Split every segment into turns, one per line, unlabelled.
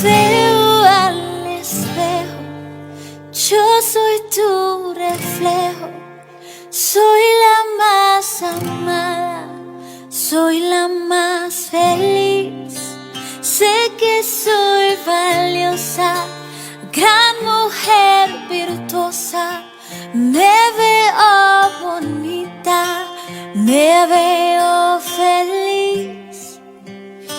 veo al espejo, yo soy tu reflejo. Soy la más amada, soy la más feliz. Sé que soy valiosa, gran mujer virtuosa. Me veo bonita, me veo feliz.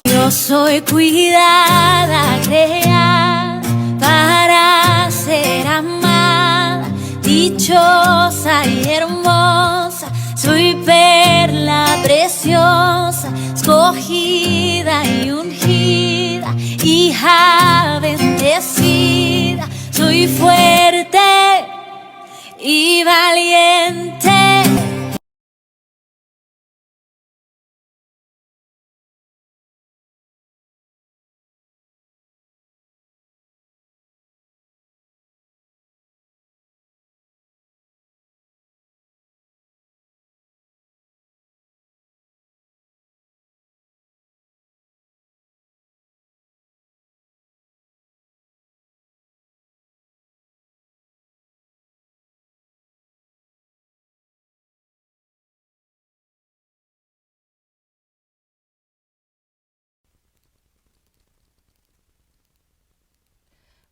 Yo soy cuidada, creada para ser amada, dichosa y hermosa. Soy perla preciosa, escogida y ungida, hija bendecida. Soy fuerte y valiente.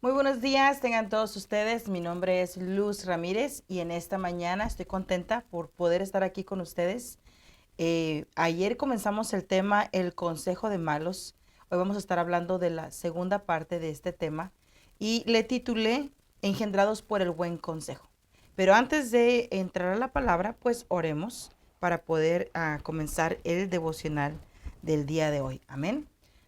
Muy buenos días, tengan todos ustedes. Mi nombre es Luz Ramírez y en esta mañana estoy contenta por poder estar aquí con ustedes. Ayer comenzamos el tema El consejo de malos. Hoy vamos a estar hablando de la segunda parte de este tema y le titulé Engendrados por el buen consejo. Pero antes de entrar a la palabra, pues oremos para poder comenzar el devocional del día de hoy. Amén.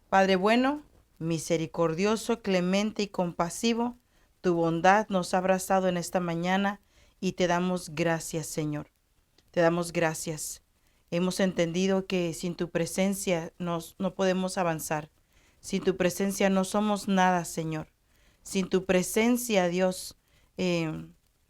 Padre bueno, misericordioso, clemente y compasivo, tu bondad nos ha abrazado en esta mañana y te damos gracias, Señor. Te damos gracias. Hemos entendido que sin tu presencia no podemos avanzar. Sin tu presencia no somos nada, Señor. Sin tu presencia, Dios,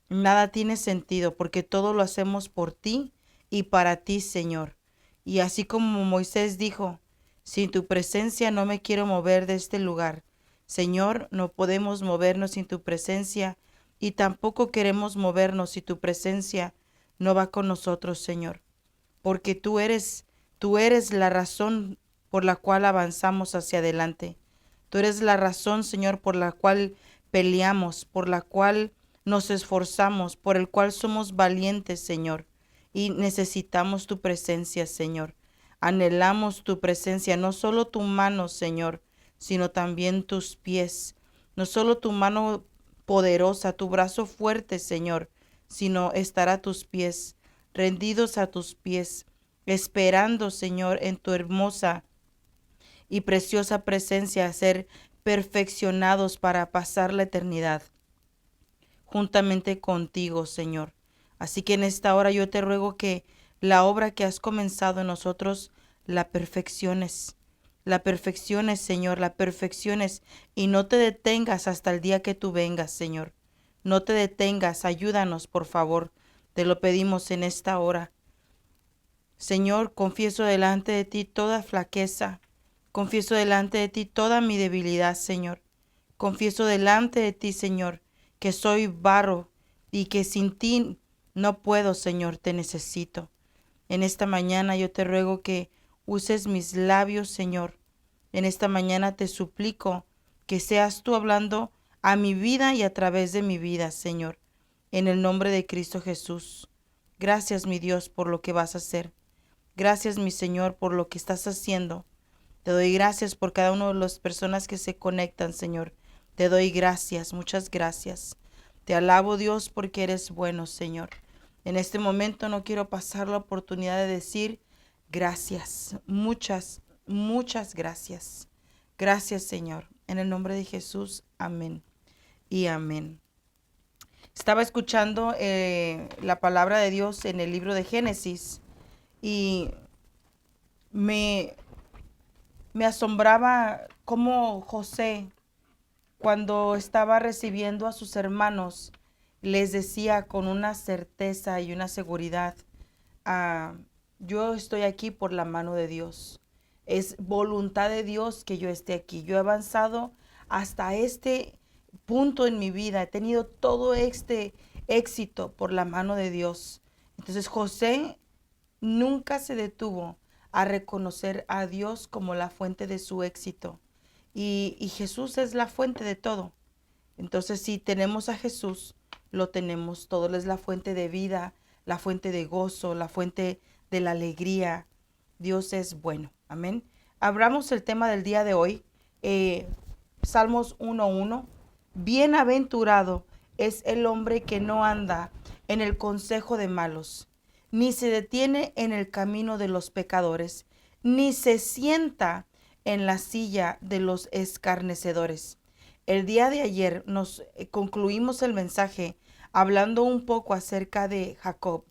nada tiene sentido porque todo lo hacemos por ti y para ti, Señor. Y así como Moisés dijo, sin tu presencia no me quiero mover de este lugar. Señor, no podemos movernos sin tu presencia y tampoco queremos movernos si tu presencia no va con nosotros, Señor. Porque tú eres la razón por la cual avanzamos hacia adelante. Tú eres la razón, Señor, por la cual peleamos, por la cual nos esforzamos, por el cual somos valientes, Señor. Y necesitamos tu presencia, Señor. Anhelamos tu presencia, no solo tu mano, Señor, sino también tus pies. No solo tu mano poderosa, tu brazo fuerte, Señor, sino estar a tus pies, rendidos a tus pies, esperando, Señor, en tu hermosa y preciosa presencia, ser perfeccionados para pasar la eternidad juntamente contigo, Señor. Así que en esta hora yo te ruego que la obra que has comenzado en nosotros la perfecciones. La perfecciones, Señor, la perfecciones y no te detengas hasta el día que tú vengas, Señor. No te detengas, ayúdanos, por favor. Te lo pedimos en esta hora. Señor, confieso delante de ti toda flaqueza. Confieso delante de ti toda mi debilidad, Señor. Confieso delante de ti, Señor, que soy barro y que sin ti no puedo, Señor, te necesito. En esta mañana yo te ruego que uses mis labios, Señor. En esta mañana te suplico que seas tú hablando a mi vida y a través de mi vida, Señor. En el nombre de Cristo Jesús. Gracias, mi Dios, por lo que vas a hacer. Gracias, mi Señor, por lo que estás haciendo. Te doy gracias por cada una de las personas que se conectan, Señor. Te doy gracias, muchas gracias. Te alabo, Dios, porque eres bueno, Señor. En este momento no quiero pasar la oportunidad de decir gracias. Muchas, muchas gracias. Gracias, Señor. En el nombre de Jesús, amén y amén. Estaba escuchando la palabra de Dios en el libro de Génesis y me, me asombraba cómo José, cuando estaba recibiendo a sus hermanos, les decía con una certeza y una seguridad, ah, yo estoy aquí por la mano de Dios. Es voluntad de Dios que yo esté aquí. Yo he avanzado hasta este punto en mi vida. He tenido todo este éxito por la mano de Dios. Entonces José nunca se detuvo a reconocer a Dios como la fuente de su éxito. Y Jesús es la fuente de todo. Entonces, si tenemos a Jesús, lo tenemos todo. Él es la fuente de vida, la fuente de gozo, la fuente de la alegría. Dios es bueno. Amén. Abramos el tema del día de hoy. Salmos 1:1. Bienaventurado es el hombre que no anda en el consejo de malos, ni se detiene en el camino de los pecadores, ni se sienta en la silla de los escarnecedores. El día de ayer nos concluimos el mensaje hablando un poco acerca de Jacob.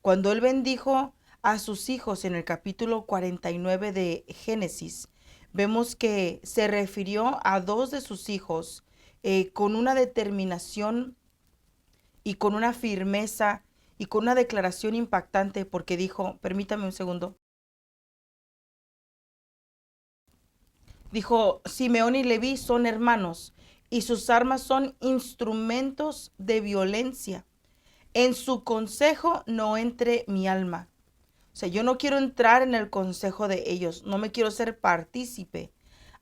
Cuando él bendijo a sus hijos en el capítulo 49 de Génesis, vemos que se refirió a dos de sus hijos con una determinación y con una firmeza y con una declaración impactante, porque dijo, permítame un segundo, dijo, Simeón y Leví son hermanos y sus armas son instrumentos de violencia. En su consejo no entre mi alma. O sea, yo no quiero entrar en el consejo de ellos, no me quiero ser partícipe.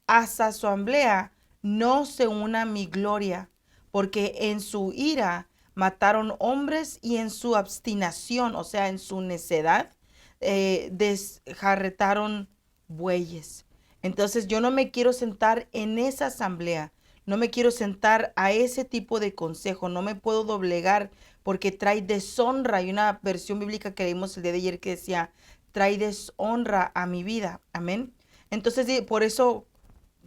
Hasta su asamblea no se una mi gloria, porque en su ira mataron hombres y en su obstinación, o sea, en su necedad, desjarretaron bueyes. Entonces yo no me quiero sentar en esa asamblea, no me quiero sentar a ese tipo de consejo, no me puedo doblegar porque trae deshonra. Hay una versión bíblica que leímos el día de ayer que decía, trae deshonra a mi vida. Amén. Entonces, por eso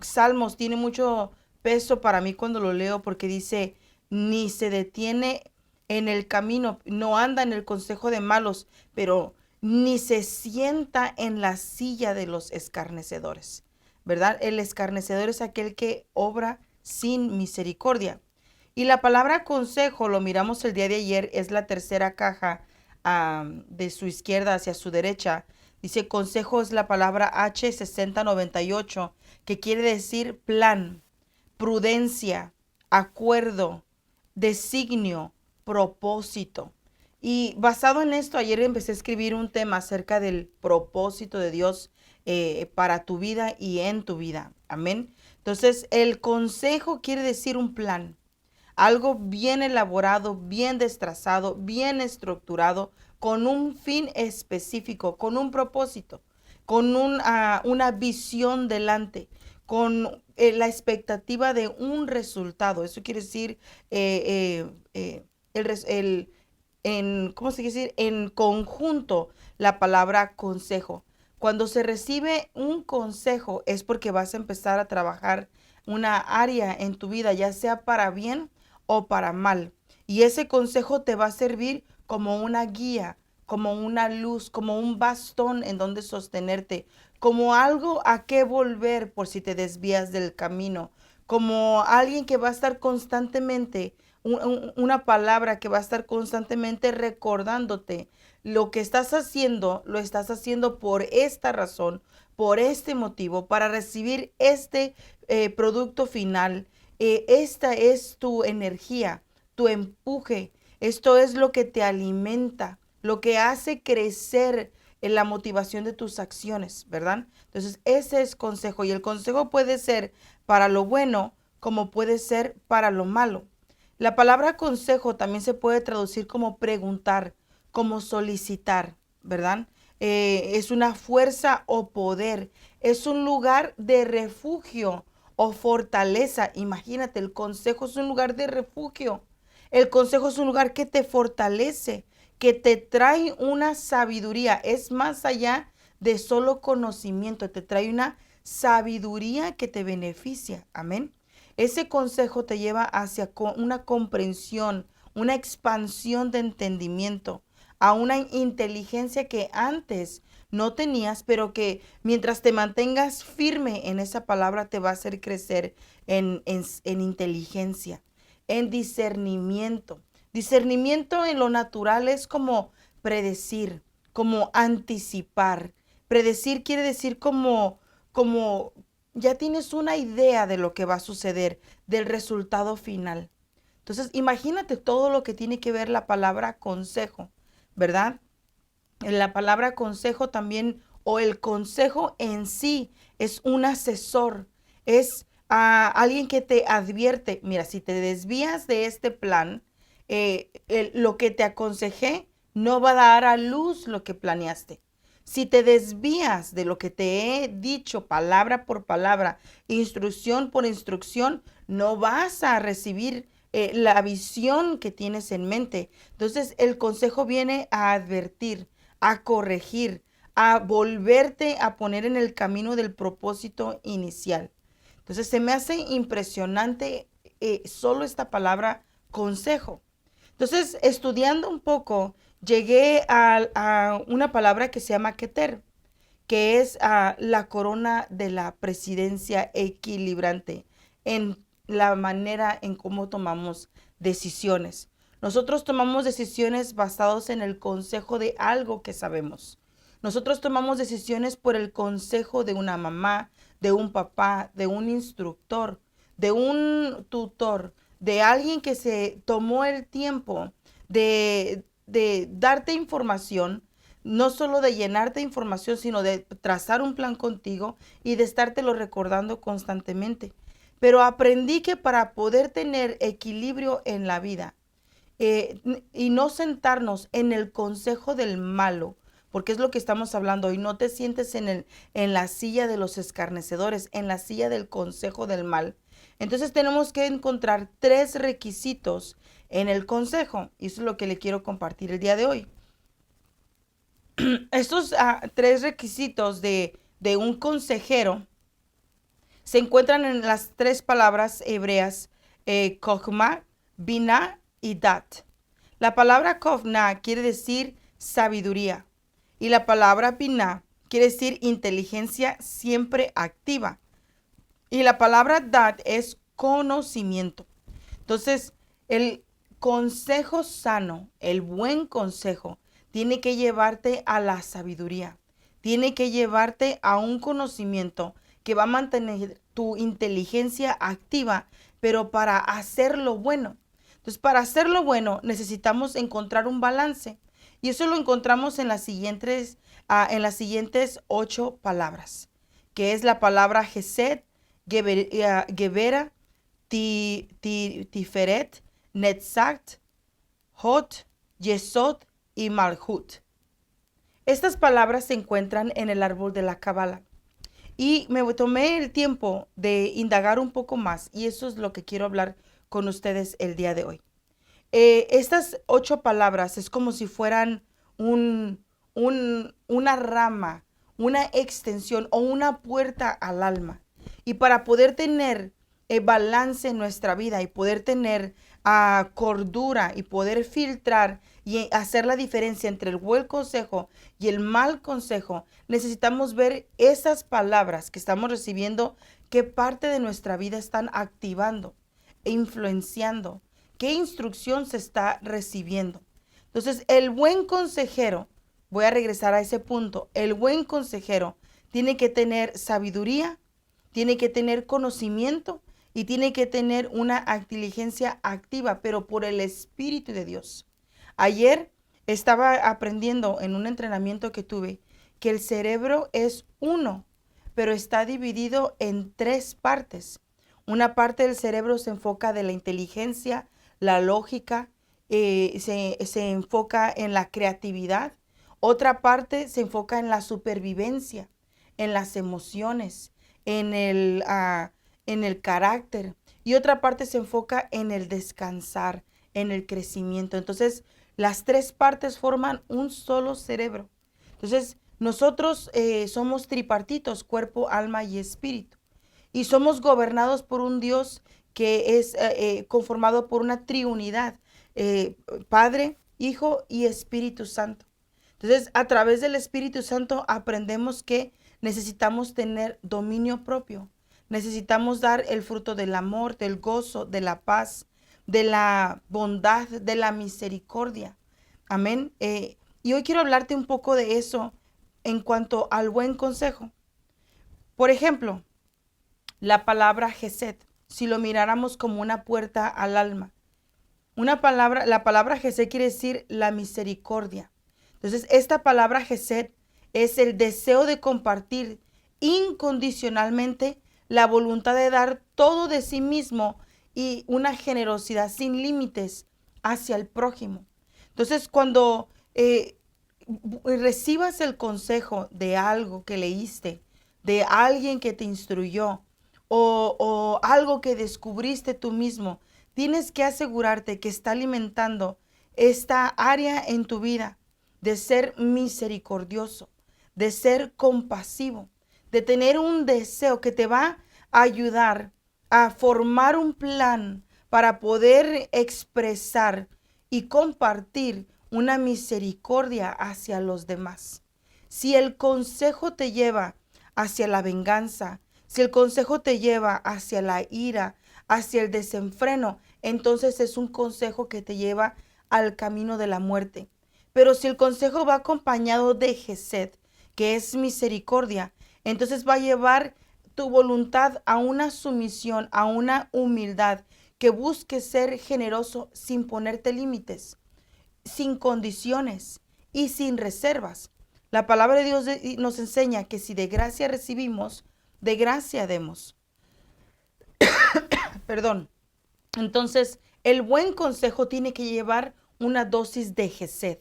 Salmos tiene mucho peso para mí cuando lo leo, porque dice, ni se detiene en el camino, no anda en el consejo de malos, pero ni se sienta en la silla de los escarnecedores, ¿verdad? El escarnecedor es aquel que obra sin misericordia. Y la palabra consejo, lo miramos el día de ayer, es la tercera caja de su izquierda hacia su derecha. Dice consejo es la palabra H6098, que quiere decir plan, prudencia, acuerdo, designio, propósito. Y basado en esto, ayer empecé a escribir un tema acerca del propósito de Dios para tu vida y en tu vida. Amén. Entonces, el consejo quiere decir un plan, algo bien elaborado, bien destrazado, bien estructurado, con un fin específico, con un propósito, con una visión delante, con la expectativa de un resultado. Eso quiere decir ¿cómo se quiere decir? En conjunto, la palabra consejo. Cuando se recibe un consejo es porque vas a empezar a trabajar una área en tu vida, ya sea para bien o para mal. Y ese consejo te va a servir como una guía, como una luz, como un bastón en donde sostenerte, como algo a qué volver por si te desvías del camino, como alguien que va a estar constantemente, una palabra que va a estar constantemente recordándote lo que estás haciendo, lo estás haciendo por esta razón, por este motivo, para recibir este producto final. Esta es tu energía, tu empuje. Esto es lo que te alimenta, lo que hace crecer en la motivación de tus acciones, ¿verdad? Entonces, ese es consejo. Y el consejo puede ser para lo bueno como puede ser para lo malo. La palabra consejo también se puede traducir como preguntar, como solicitar, ¿verdad? Es una fuerza o poder, es un lugar de refugio o fortaleza. Imagínate, el consejo es un lugar de refugio. El consejo es un lugar que te fortalece, que te trae una sabiduría. Es más allá de solo conocimiento, te trae una sabiduría que te beneficia. Amén. Ese consejo te lleva hacia una comprensión, una expansión de entendimiento, a una inteligencia que antes no tenías, pero que mientras te mantengas firme en esa palabra te va a hacer crecer en inteligencia, en discernimiento. Discernimiento en lo natural es como predecir, como anticipar. Predecir quiere decir como ya tienes una idea de lo que va a suceder, del resultado final. Entonces, imagínate todo lo que tiene que ver la palabra consejo, ¿verdad? La palabra consejo también, o el consejo en sí, es un asesor, es alguien que te advierte, mira, si te desvías de este plan, lo que te aconsejé no va a dar a luz lo que planeaste. Si te desvías de lo que te he dicho palabra por palabra, instrucción por instrucción, no vas a recibir la visión que tienes en mente. Entonces, el consejo viene a advertir, a corregir, a volverte a poner en el camino del propósito inicial. Entonces se me hace impresionante solo esta palabra consejo. Entonces, estudiando un poco, llegué a una palabra que se llama keter, que es la corona de la presidencia equilibrante en la manera en cómo tomamos decisiones. Nosotros tomamos decisiones basados en el consejo de algo que sabemos. Nosotros tomamos decisiones por el consejo de una mamá, de un papá, de un instructor, de un tutor, de alguien que se tomó el tiempo de darte información, no solo de llenarte información, sino de trazar un plan contigo y de estártelo recordando constantemente. Pero aprendí que para poder tener equilibrio en la vida y no sentarnos en el consejo del malo, porque es lo que estamos hablando hoy, no te sientes en la silla de los escarnecedores, en la silla del consejo del mal. Entonces tenemos que encontrar 3 requisitos en el consejo, y eso es lo que le quiero compartir el día de hoy. Estos 3 requisitos de un consejero se encuentran en las 3 palabras hebreas, Chokhmah, Binah y Dat. La palabra Chokhmah quiere decir sabiduría y la palabra Binah quiere decir inteligencia siempre activa. Y la palabra Dat es conocimiento. Entonces, el consejo sano, el buen consejo, tiene que llevarte a la sabiduría, tiene que llevarte a un conocimiento que va a mantener tu inteligencia activa, pero para hacerlo bueno. Entonces, para hacerlo bueno necesitamos encontrar un balance y eso lo encontramos en en las siguientes 8 palabras, que es la palabra Gesed, Gebera, Tiferet, Netzach, Hot, Yesod y Malhut. Estas palabras se encuentran en el árbol de la Cábala. Y me tomé el tiempo de indagar un poco más y eso es lo que quiero hablar con ustedes el día de hoy. Estas 8 palabras es como si fueran una rama, una extensión o una puerta al alma. Y para poder tener balance en nuestra vida y poder tener cordura y poder filtrar y hacer la diferencia entre el buen consejo y el mal consejo, necesitamos ver esas palabras que estamos recibiendo, qué parte de nuestra vida están activando e influenciando, qué instrucción se está recibiendo. Entonces, el buen consejero, voy a regresar a ese punto, el buen consejero tiene que tener sabiduría, tiene que tener conocimiento y tiene que tener una inteligencia activa, pero por el Espíritu de Dios. Ayer estaba aprendiendo en un entrenamiento que tuve que el cerebro es uno, pero está dividido en 3 partes. Una parte del cerebro se enfoca de la inteligencia, la lógica, se enfoca en la creatividad. Otra parte se enfoca en la supervivencia, en las emociones, en el carácter. Y otra parte se enfoca en el descansar, en el crecimiento. Entonces, las 3 partes forman un solo cerebro. Entonces, nosotros somos tripartitos, cuerpo, alma y espíritu. Y somos gobernados por un Dios que es conformado por una triunidad, Padre, Hijo y Espíritu Santo. Entonces, a través del Espíritu Santo aprendemos que necesitamos tener dominio propio. Necesitamos dar el fruto del amor, del gozo, de la paz, de la bondad, de la misericordia. Amén. Y hoy quiero hablarte un poco de eso en cuanto al buen consejo. Por ejemplo, la palabra Gesed, si lo miráramos como una puerta al alma. La palabra Gesed quiere decir la misericordia. Entonces, esta palabra Gesed es el deseo de compartir incondicionalmente la voluntad de dar todo de sí mismo y una generosidad sin límites hacia el prójimo. Entonces, cuando recibas el consejo de algo que leíste, de alguien que te instruyó o algo que descubriste tú mismo, tienes que asegurarte que está alimentando esta área en tu vida de ser misericordioso, de ser compasivo, de tener un deseo que te va a ayudar a formar un plan para poder expresar y compartir una misericordia hacia los demás. Si el consejo te lleva hacia la venganza, si el consejo te lleva hacia la ira, hacia el desenfreno, entonces es un consejo que te lleva al camino de la muerte. Pero si el consejo va acompañado de Gesed, que es misericordia, entonces va a llevar tu voluntad a una sumisión, a una humildad, que busque ser generoso sin ponerte límites, sin condiciones y sin reservas. La palabra de Dios nos enseña que si de gracia recibimos, de gracia demos. Perdón. Entonces, el buen consejo tiene que llevar una dosis de Gesed.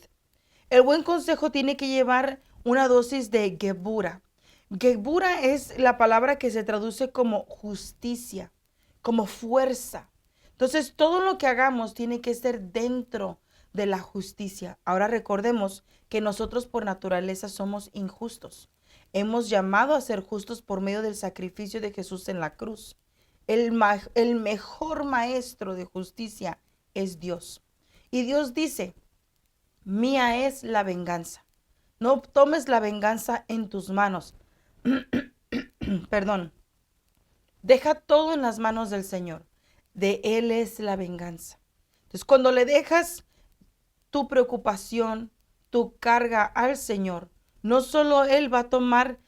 El buen consejo tiene que llevar una dosis de Gebura. Gebura es la palabra que se traduce como justicia, como fuerza. Entonces, todo lo que hagamos tiene que ser dentro de la justicia. Ahora recordemos que nosotros por naturaleza somos injustos. Hemos llamado a ser justos por medio del sacrificio de Jesús en la cruz. El mejor maestro de justicia es Dios. Y Dios dice, mía es la venganza. No tomes la venganza en tus manos. Perdón. Deja todo en las manos del Señor. De Él es la venganza. Entonces, cuando le dejas tu preocupación, tu carga al Señor, no solo Él va a tomar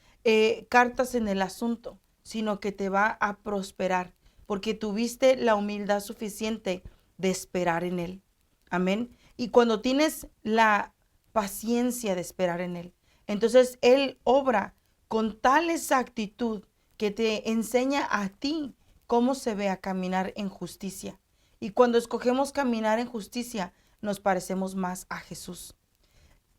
cartas en el asunto, sino que te va a prosperar, porque tuviste la humildad suficiente de esperar en Él. Amén. Y cuando tienes la paciencia de esperar en Él, entonces Él obra con tal exactitud que te enseña a ti cómo se ve a caminar en justicia. Y cuando escogemos caminar en justicia, nos parecemos más a Jesús.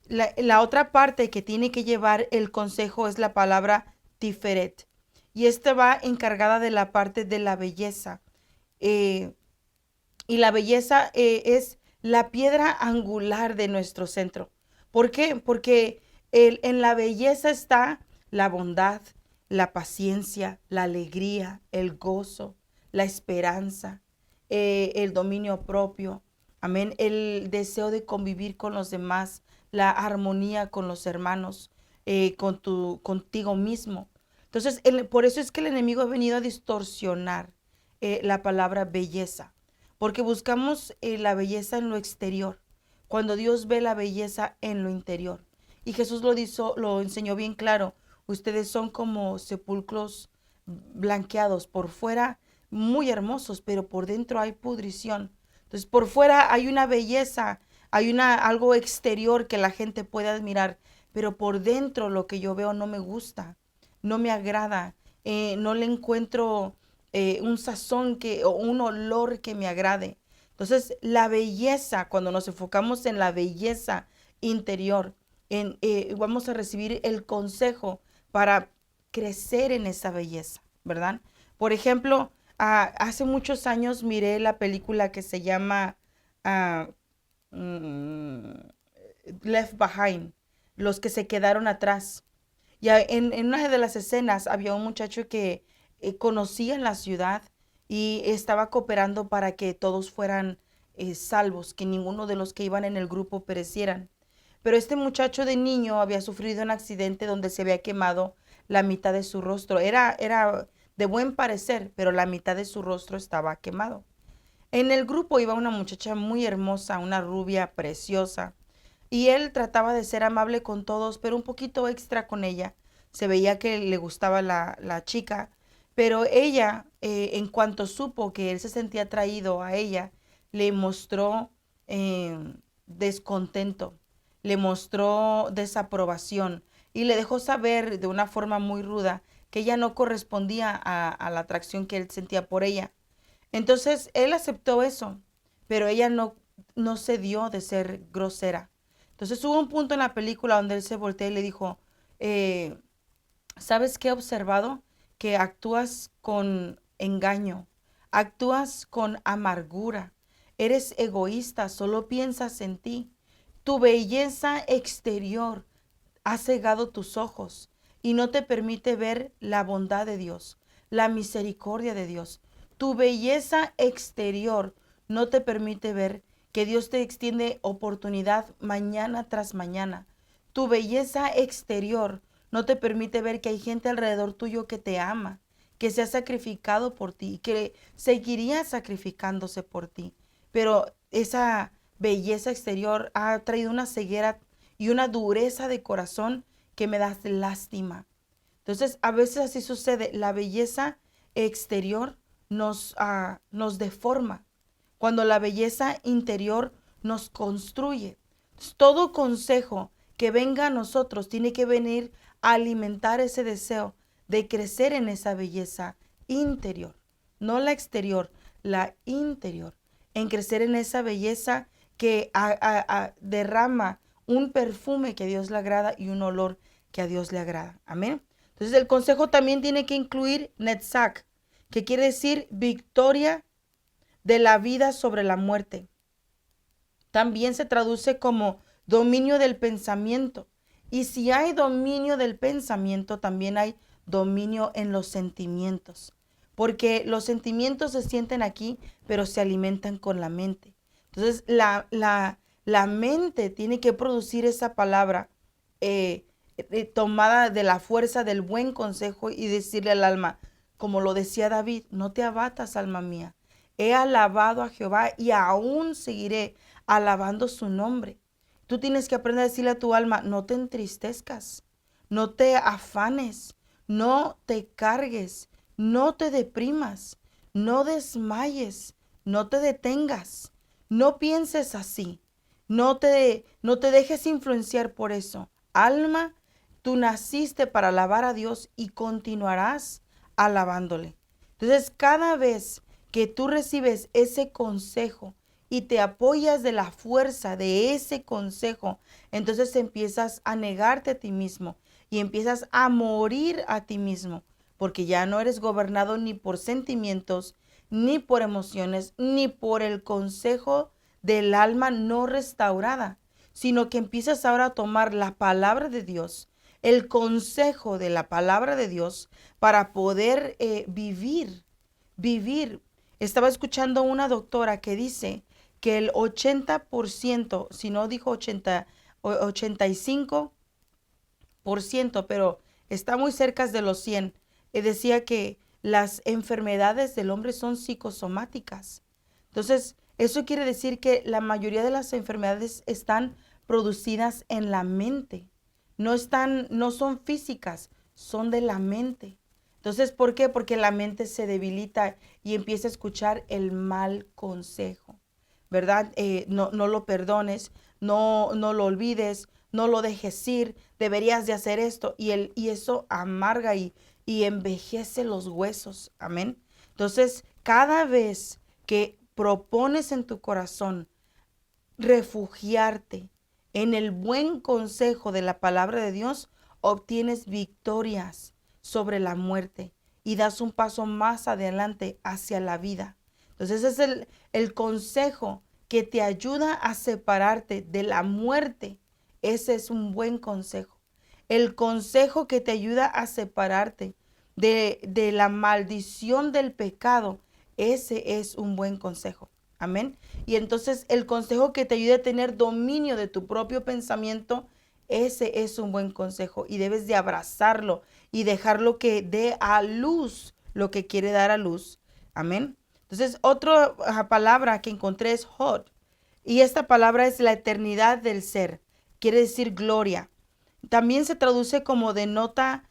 La otra parte que tiene que llevar el consejo es la palabra Tiferet. Y esta va encargada de la parte de la belleza. Y la belleza es la piedra angular de nuestro centro. ¿Por qué? Porque en la belleza está la bondad, la paciencia, la alegría, el gozo, la esperanza, el dominio propio. Amén. El deseo de convivir con los demás, la armonía con los hermanos, contigo mismo. Entonces, por eso es que el enemigo ha venido a distorsionar la palabra belleza, porque buscamos la belleza en lo exterior, cuando Dios ve la belleza en lo interior. Y Jesús lo enseñó bien claro. Ustedes son como sepulcros blanqueados, por fuera muy hermosos, pero por dentro hay pudrición. Entonces, por fuera hay una belleza, hay algo exterior que la gente puede admirar, pero por dentro lo que yo veo no me gusta, no me agrada, no le encuentro un sazón o un olor que me agrade. Entonces, la belleza, cuando nos enfocamos en la belleza interior, vamos a recibir el consejo para crecer en esa belleza, ¿verdad? Por ejemplo, hace muchos años miré la película que se llama ah, mm, Left Behind, los que se quedaron atrás. Y en una de las escenas había un muchacho que conocía la ciudad y estaba cooperando para que todos fueran salvos, que ninguno de los que iban en el grupo perecieran. Pero este muchacho de niño había sufrido un accidente donde se había quemado la mitad de su rostro. Era de buen parecer, pero la mitad de su rostro estaba quemado. En el grupo iba una muchacha muy hermosa, una rubia preciosa, y él trataba de ser amable con todos, pero un poquito extra con ella. Se veía que le gustaba la chica, Pero ella, en cuanto supo que él se sentía atraído a ella, le mostró descontento, le mostró desaprobación y le dejó saber de una forma muy ruda que ella no correspondía a la atracción que él sentía por ella. Entonces él aceptó eso, pero ella no cedió de ser grosera. Entonces hubo un punto en la película donde él se volteó y le dijo, eh, ¿sabes qué he observado? Que actúas con engaño, actúas con amargura, eres egoísta, solo piensas en ti. Tu belleza exterior ha cegado tus ojos y no te permite ver la bondad de Dios, la misericordia de Dios. Tu belleza exterior no te permite ver que Dios te extiende oportunidad mañana tras mañana. Tu belleza exterior no te permite ver que hay gente alrededor tuyo que te ama, que se ha sacrificado por ti, que seguiría sacrificándose por ti. Pero esa belleza exterior ha traído una ceguera y una dureza de corazón que me da lástima. Entonces, a veces así sucede. La belleza exterior nos deforma, cuando la belleza interior nos construye. Entonces, todo consejo que venga a nosotros tiene que venir a alimentar ese deseo de crecer en esa belleza interior, no la exterior, la interior, en crecer en esa belleza que derrama un perfume que a Dios le agrada y un olor que a Dios le agrada. Amén. Entonces el consejo también tiene que incluir Netzach, que quiere decir victoria de la vida sobre la muerte. También se traduce como dominio del pensamiento. Y si hay dominio del pensamiento, también hay dominio en los sentimientos. Porque los sentimientos se sienten aquí, pero se alimentan con la mente. Entonces, la mente tiene que producir esa palabra tomada de la fuerza del buen consejo y decirle al alma, como lo decía David, no te abatas, alma mía. He alabado a Jehová y aún seguiré alabando su nombre. Tú tienes que aprender a decirle a tu alma, no te entristezcas, no te afanes, no te cargues, no te deprimas, no desmayes, no te detengas, no pienses así, no te dejes influenciar por eso. Alma, tú naciste para alabar a Dios y continuarás alabándole. Entonces, cada vez que tú recibes ese consejo y te apoyas de la fuerza de ese consejo, entonces empiezas a negarte a ti mismo y empiezas a morir a ti mismo, porque ya no eres gobernado ni por sentimientos, ni por emociones, ni por el consejo del alma no restaurada, sino que empiezas ahora a tomar la palabra de Dios, el consejo de la palabra de Dios para poder vivir. Estaba escuchando una doctora que dice que el 80%, si no dijo 85%, pero está muy cerca de los 100, decía que las enfermedades del hombre son psicosomáticas. Entonces, eso quiere decir que la mayoría de las enfermedades están producidas en la mente. No son físicas, son de la mente. Entonces, ¿por qué? Porque la mente se debilita y empieza a escuchar el mal consejo, ¿verdad? No lo perdones, no lo olvides, no lo dejes ir, deberías de hacer esto. Y eso amarga y envejece los huesos. Amén. Entonces, cada vez que propones en tu corazón refugiarte en el buen consejo de la palabra de Dios, obtienes victorias sobre la muerte y das un paso más adelante hacia la vida. Entonces ese es el consejo que te ayuda a separarte de la muerte. Ese es un buen consejo. El consejo que te ayuda a separarte de la maldición del pecado, ese es un buen consejo. Amén. Y entonces el consejo que te ayude a tener dominio de tu propio pensamiento, ese es un buen consejo y debes de abrazarlo y dejarlo que dé a luz lo que quiere dar a luz. Amén. Entonces otra palabra que encontré es Hod. Y esta palabra es la eternidad del ser. Quiere decir gloria. También se traduce como denota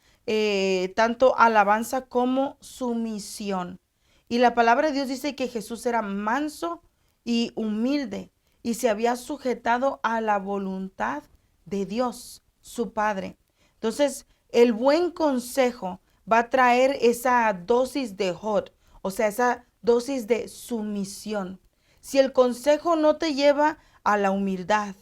tanto alabanza como sumisión. Y la palabra de Dios dice que Jesús era manso y humilde y se había sujetado a la voluntad de Dios, su Padre. Entonces, el buen consejo va a traer esa dosis de hot, o sea, esa dosis de sumisión. Si el consejo no te lleva a la humildad,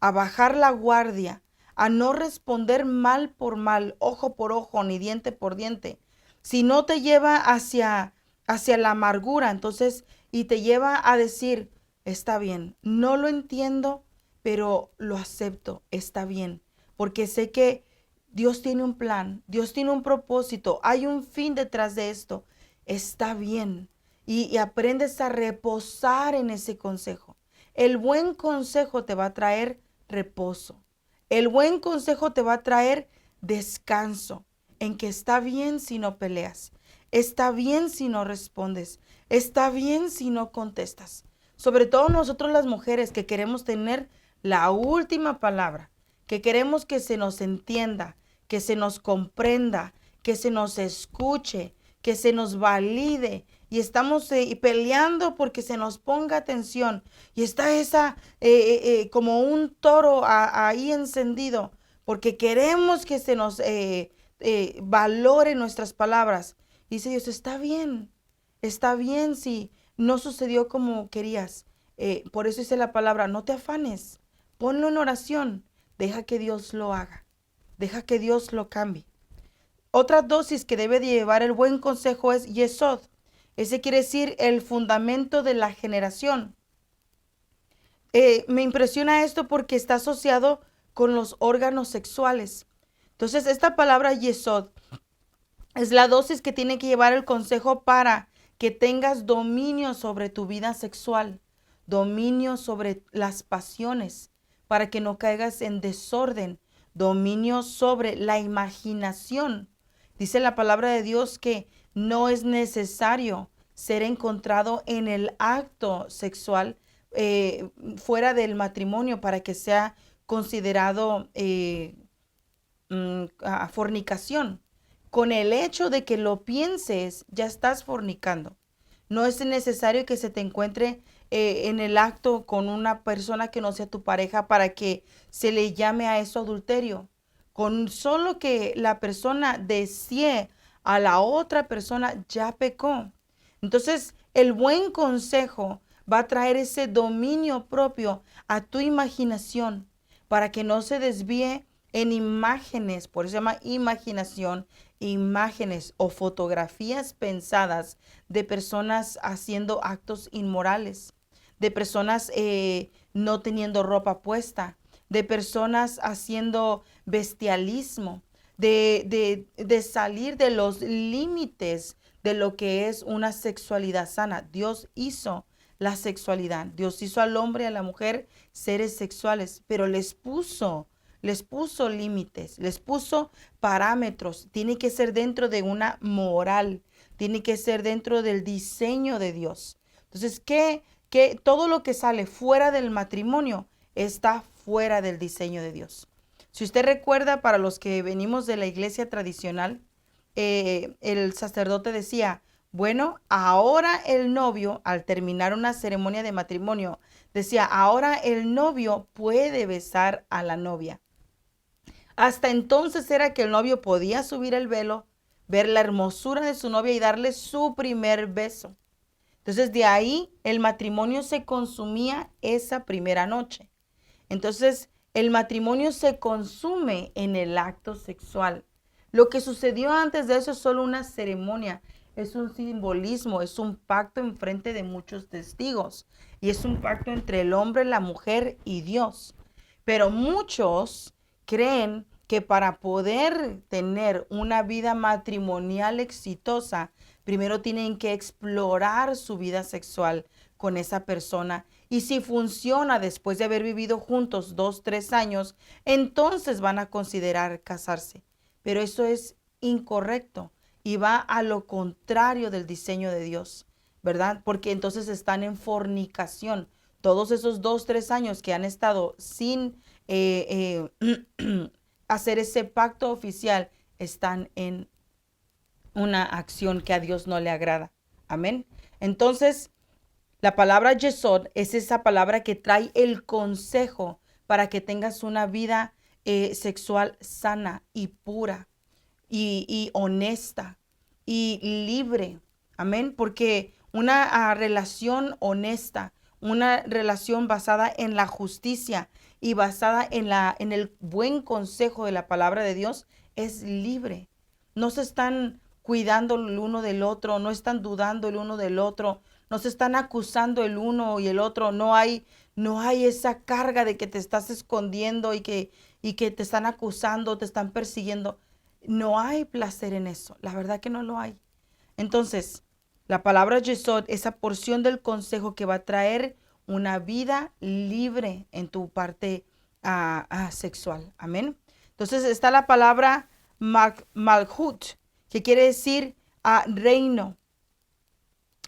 a bajar la guardia, a no responder mal por mal, ojo por ojo, ni diente por diente, si no te lleva hacia la amargura, entonces, y te lleva a decir, está bien, no lo entiendo, pero lo acepto, está bien, porque sé que Dios tiene un plan, Dios tiene un propósito, hay un fin detrás de esto, está bien. Y aprendes a reposar en ese consejo. El buen consejo te va a traer reposo. El buen consejo te va a traer descanso, en que está bien si no peleas, está bien si no respondes, está bien si no contestas. Sobre todo nosotros las mujeres que queremos tener la última palabra, que queremos que se nos entienda, que se nos comprenda, que se nos escuche, que se nos valide y estamos peleando porque se nos ponga atención y está esa como un toro ahí encendido porque queremos que se nos valore nuestras palabras. Dice Dios, está bien si no sucedió como querías. Por eso dice la palabra, no te afanes, ponlo en oración, deja que Dios lo haga, deja que Dios lo cambie. Otra dosis que debe de llevar el buen consejo es yesod. Ese quiere decir el fundamento de la generación. Me impresiona esto porque está asociado con los órganos sexuales. Entonces, esta palabra yesod es la dosis que tiene que llevar el consejo para que tengas dominio sobre tu vida sexual, dominio sobre las pasiones, para que no caigas en desorden, dominio sobre la imaginación. Dice la palabra de Dios que no es necesario ser encontrado en el acto sexual fuera del matrimonio para que sea considerado fornicación. Con el hecho de que lo pienses, ya estás fornicando. No es necesario que se te encuentre en el acto con una persona que no sea tu pareja para que se le llame a eso adulterio. Con solo que la persona desee a la otra persona, ya pecó. Entonces, el buen consejo va a traer ese dominio propio a tu imaginación para que no se desvíe en imágenes, por eso se llama imaginación, imágenes o fotografías pensadas de personas haciendo actos inmorales, de personas no teniendo ropa puesta, de personas haciendo bestialismo, de salir de los límites de lo que es una sexualidad sana. Dios hizo la sexualidad, Dios hizo al hombre y a la mujer seres sexuales, pero les puso límites, les puso parámetros. Tiene que ser dentro de una moral, tiene que ser dentro del diseño de Dios. Entonces, que todo lo que sale fuera del matrimonio está fuera del diseño de Dios. Si usted recuerda, para los que venimos de la iglesia tradicional, el sacerdote decía, bueno, ahora el novio, al terminar una ceremonia de matrimonio, decía, ahora el novio puede besar a la novia. Hasta entonces era que el novio podía subir el velo, ver la hermosura de su novia y darle su primer beso. Entonces de ahí el matrimonio se consumía esa primera noche. Entonces el matrimonio se consume en el acto sexual. Lo que sucedió antes de eso es solo una ceremonia, es un simbolismo, es un pacto en frente de muchos testigos y es un pacto entre el hombre, la mujer y Dios. Pero muchos creen que para poder tener una vida matrimonial exitosa, primero tienen que explorar su vida sexual con esa persona. Y si funciona después de haber vivido juntos 2, 3 años, entonces van a considerar casarse. Pero eso es incorrecto y va a lo contrario del diseño de Dios, ¿verdad? Porque entonces están en fornicación. Todos esos 2, 3 años que han estado sin hacer ese pacto oficial, están en una acción que a Dios no le agrada. Amén. Entonces, la palabra Yesod es esa palabra que trae el consejo para que tengas una vida sexual sana y pura y honesta y libre. Amén. Porque una relación honesta, una relación basada en la justicia y basada en el buen consejo de la palabra de Dios es libre. No se están cuidando el uno del otro, no están dudando el uno del otro, no se están acusando el uno y el otro, no hay esa carga de que te estás escondiendo y que te están acusando, te están persiguiendo. No hay placer en eso, la verdad que no lo hay. Entonces, la palabra Yesod, esa porción del consejo que va a traer una vida libre en tu parte sexual. Amén. Entonces está la palabra Malhut, que quiere decir reino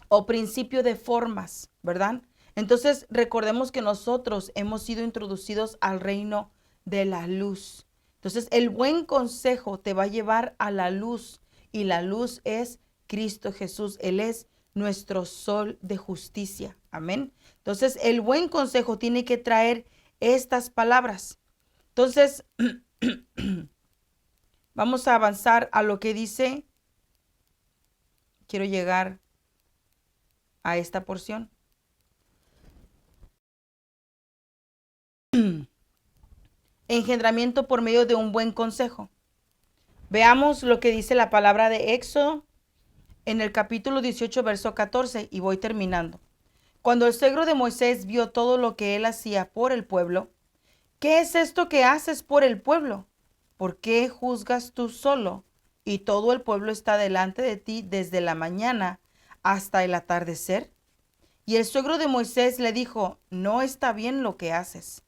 o principio de formas, ¿verdad? Entonces recordemos que nosotros hemos sido introducidos al reino de la luz. Entonces el buen consejo te va a llevar a la luz y la luz es Cristo Jesús. Él es nuestro sol de justicia. Amén. Entonces el buen consejo tiene que traer estas palabras. Entonces vamos a avanzar a lo que dice. Quiero llegar a esta porción. Engendramiento por medio de un buen consejo. Veamos lo que dice la palabra de Éxodo en el capítulo 18, verso 14, y voy terminando. Cuando el suegro de Moisés vio todo lo que él hacía por el pueblo, ¿qué es esto que haces por el pueblo? ¿Por qué juzgas tú solo? Y todo el pueblo está delante de ti desde la mañana hasta el atardecer. Y el suegro de Moisés le dijo, no está bien lo que haces.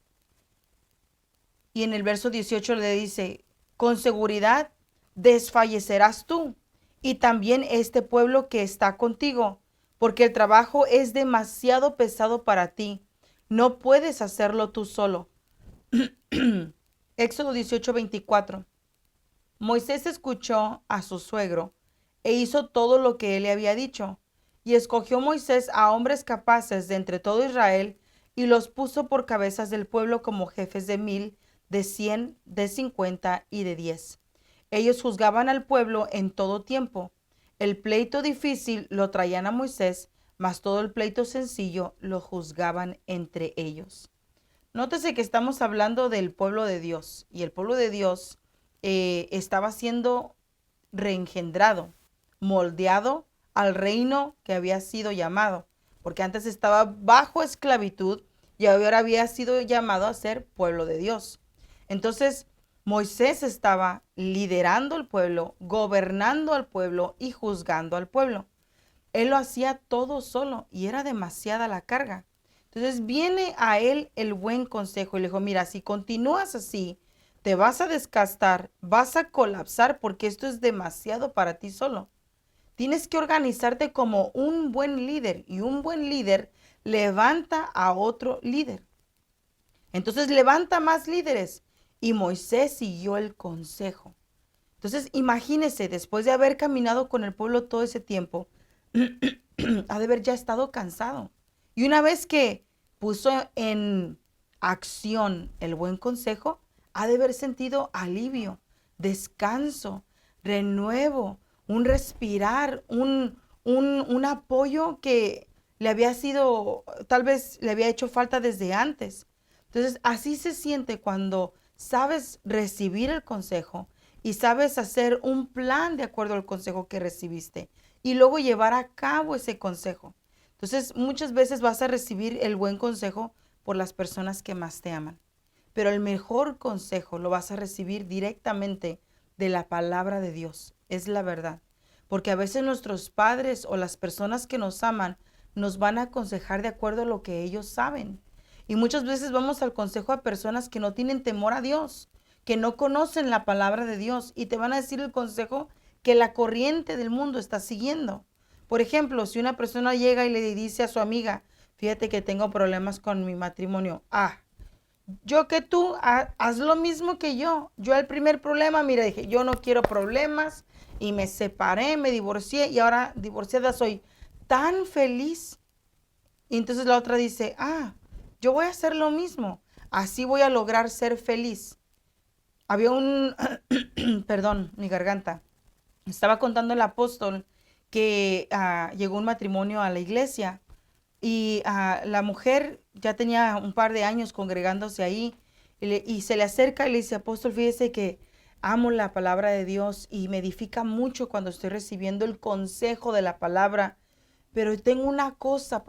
Y en el verso 18 le dice, con seguridad desfallecerás tú y también este pueblo que está contigo, porque el trabajo es demasiado pesado para ti. No puedes hacerlo tú solo. Éxodo 18:24. Moisés escuchó a su suegro e hizo todo lo que él le había dicho. Y escogió Moisés a hombres capaces de entre todo Israel y los puso por cabezas del pueblo como jefes de 1000, de 100, de 50 y de 10. Ellos juzgaban al pueblo en todo tiempo. El pleito difícil lo traían a Moisés, mas todo el pleito sencillo lo juzgaban entre ellos. Nótese que estamos hablando del pueblo de Dios y el pueblo de Dios estaba siendo reengendrado, moldeado al reino que había sido llamado, porque antes estaba bajo esclavitud y ahora había sido llamado a ser pueblo de Dios. Entonces, Moisés estaba liderando al pueblo, gobernando al pueblo y juzgando al pueblo. Él lo hacía todo solo y era demasiada la carga. Entonces viene a él el buen consejo y le dijo, mira, si continúas así, te vas a desgastar, vas a colapsar porque esto es demasiado para ti solo. Tienes que organizarte como un buen líder y un buen líder levanta a otro líder. Entonces levanta más líderes y Moisés siguió el consejo. Entonces imagínese, después de haber caminado con el pueblo todo ese tiempo, ha de haber ya estado cansado. Y una vez que puso en acción el buen consejo, ha de haber sentido alivio, descanso, renuevo, un respirar, un apoyo que le había sido, tal vez le había hecho falta desde antes. Entonces, así se siente cuando sabes recibir el consejo y sabes hacer un plan de acuerdo al consejo que recibiste y luego llevar a cabo ese consejo. Entonces, muchas veces vas a recibir el buen consejo por las personas que más te aman, pero el mejor consejo lo vas a recibir directamente de la palabra de Dios. Es la verdad, porque a veces nuestros padres o las personas que nos aman nos van a aconsejar de acuerdo a lo que ellos saben. Y muchas veces vamos al consejo a personas que no tienen temor a Dios, que no conocen la palabra de Dios y te van a decir el consejo que la corriente del mundo está siguiendo. Por ejemplo, si una persona llega y le dice a su amiga, fíjate que tengo problemas con mi matrimonio. yo que tú, haz lo mismo que yo. Yo el primer problema, mira, dije, yo no quiero problemas y me separé, me divorcié y ahora divorciada soy tan feliz. Y entonces la otra dice, yo voy a hacer lo mismo, así voy a lograr ser feliz. Había un, perdón, mi garganta. Estaba contando el apóstol que llegó un matrimonio a la iglesia y la mujer ya tenía un par de años congregándose ahí y se le acerca y le dice, apóstol, fíjese que amo la palabra de Dios y me edifica mucho cuando estoy recibiendo el consejo de la palabra, pero tengo una cosa,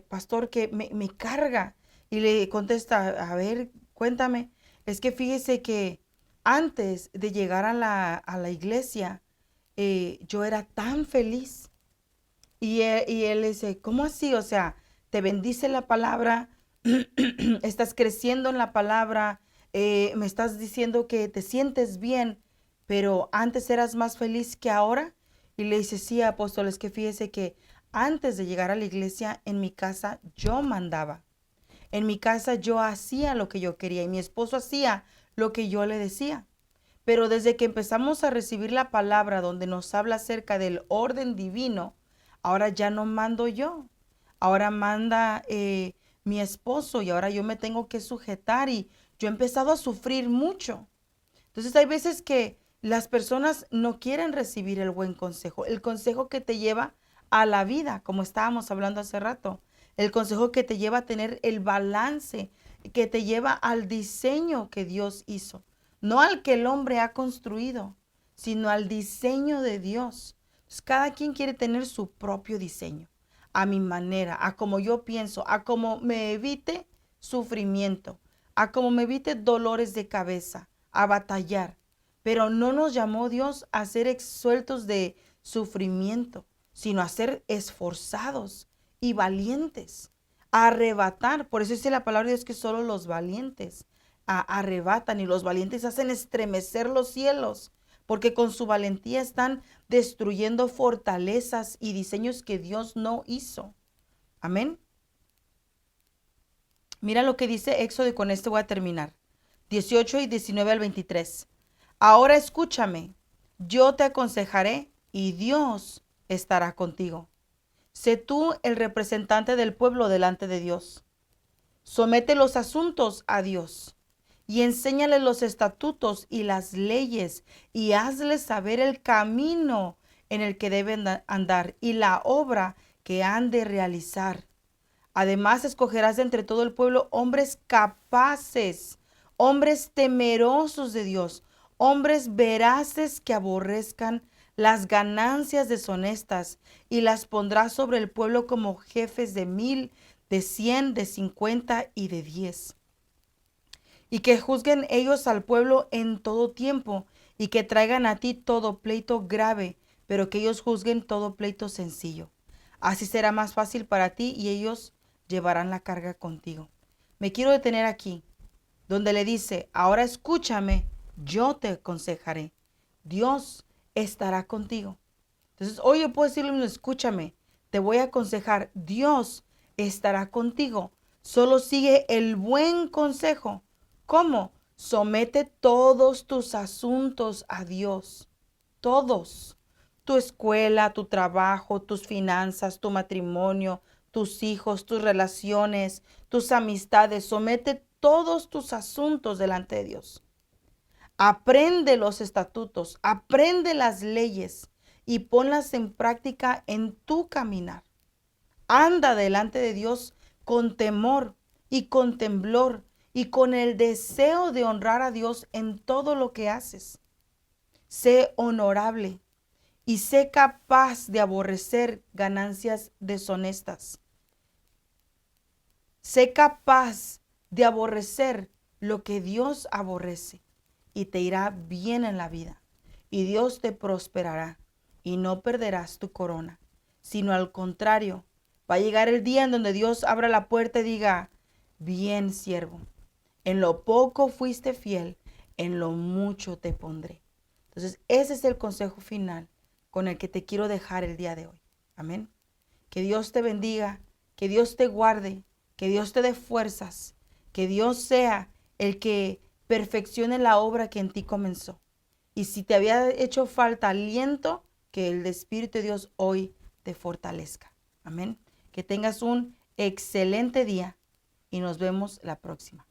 pastor, que me carga. Y le contesta, a ver, cuéntame, es que fíjese que antes de llegar a la iglesia, yo era tan feliz. Y él dice, ¿cómo así? O sea, te bendice la palabra, estás creciendo en la palabra, me estás diciendo que te sientes bien, pero antes eras más feliz que ahora. Y le dice, sí, apóstol, es que fíjese que antes de llegar a la iglesia, en mi casa yo mandaba. En mi casa yo hacía lo que yo quería y mi esposo hacía lo que yo le decía. Pero desde que empezamos a recibir la palabra donde nos habla acerca del orden divino, ahora ya no mando yo, ahora manda mi esposo y ahora yo me tengo que sujetar y yo he empezado a sufrir mucho. Entonces hay veces que las personas no quieren recibir el consejo que te lleva a la vida, como estábamos hablando hace rato, el consejo que te lleva a tener el balance, que te lleva al diseño que Dios hizo, no al que el hombre ha construido, sino al diseño de Dios. Entonces, cada quien quiere tener su propio diseño, a mi manera, a como yo pienso, a como me evite sufrimiento, a como me evite dolores de cabeza, a batallar. Pero no nos llamó Dios a ser exsueltos de sufrimiento, sino a ser esforzados y valientes, a arrebatar. Por eso dice la palabra de Dios que solo los valientes arrebatan y los valientes hacen estremecer los cielos, porque con su valentía están destruyendo fortalezas y diseños que Dios no hizo. Amén. Mira lo que dice Éxodo y con esto voy a terminar. 18 y 19 al 23. Ahora escúchame, yo te aconsejaré y Dios estará contigo. Sé tú el representante del pueblo delante de Dios. Somete los asuntos a Dios y enséñale los estatutos y las leyes y hazles saber el camino en el que deben andar y la obra que han de realizar. Además, escogerás de entre todo el pueblo hombres capaces, hombres temerosos de Dios, hombres veraces que aborrezcan las ganancias deshonestas y las pondrás sobre el pueblo como jefes de 1,000, de 100, de 50 y de 10. Y que juzguen ellos al pueblo en todo tiempo y que traigan a ti todo pleito grave, pero que ellos juzguen todo pleito sencillo. Así será más fácil para ti y ellos llevarán la carga contigo. Me quiero detener aquí, donde le dice, ahora escúchame, yo te aconsejaré. Dios estará contigo. Entonces, hoy yo puedo decirle, escúchame, te voy a aconsejar, Dios estará contigo. Solo sigue el buen consejo. ¿Cómo? Somete todos tus asuntos a Dios. Todos. Tu escuela, tu trabajo, tus finanzas, tu matrimonio, tus hijos, tus relaciones, tus amistades. Somete todos tus asuntos delante de Dios. Aprende los estatutos, aprende las leyes y ponlas en práctica en tu caminar. Anda delante de Dios con temor y con temblor y con el deseo de honrar a Dios en todo lo que haces. Sé honorable y sé capaz de aborrecer ganancias deshonestas. Sé capaz de aborrecer lo que Dios aborrece y te irá bien en la vida. Y Dios te prosperará y no perderás tu corona, sino al contrario, va a llegar el día en donde Dios abra la puerta y diga, bien siervo, en lo poco fuiste fiel, en lo mucho te pondré. Entonces, ese es el consejo final con el que te quiero dejar el día de hoy. Amén. Que Dios te bendiga, que Dios te guarde, que Dios te dé fuerzas, que Dios sea el que perfeccione la obra que en ti comenzó. Y si te había hecho falta aliento, que el Espíritu de Dios hoy te fortalezca. Amén. Que tengas un excelente día y nos vemos la próxima.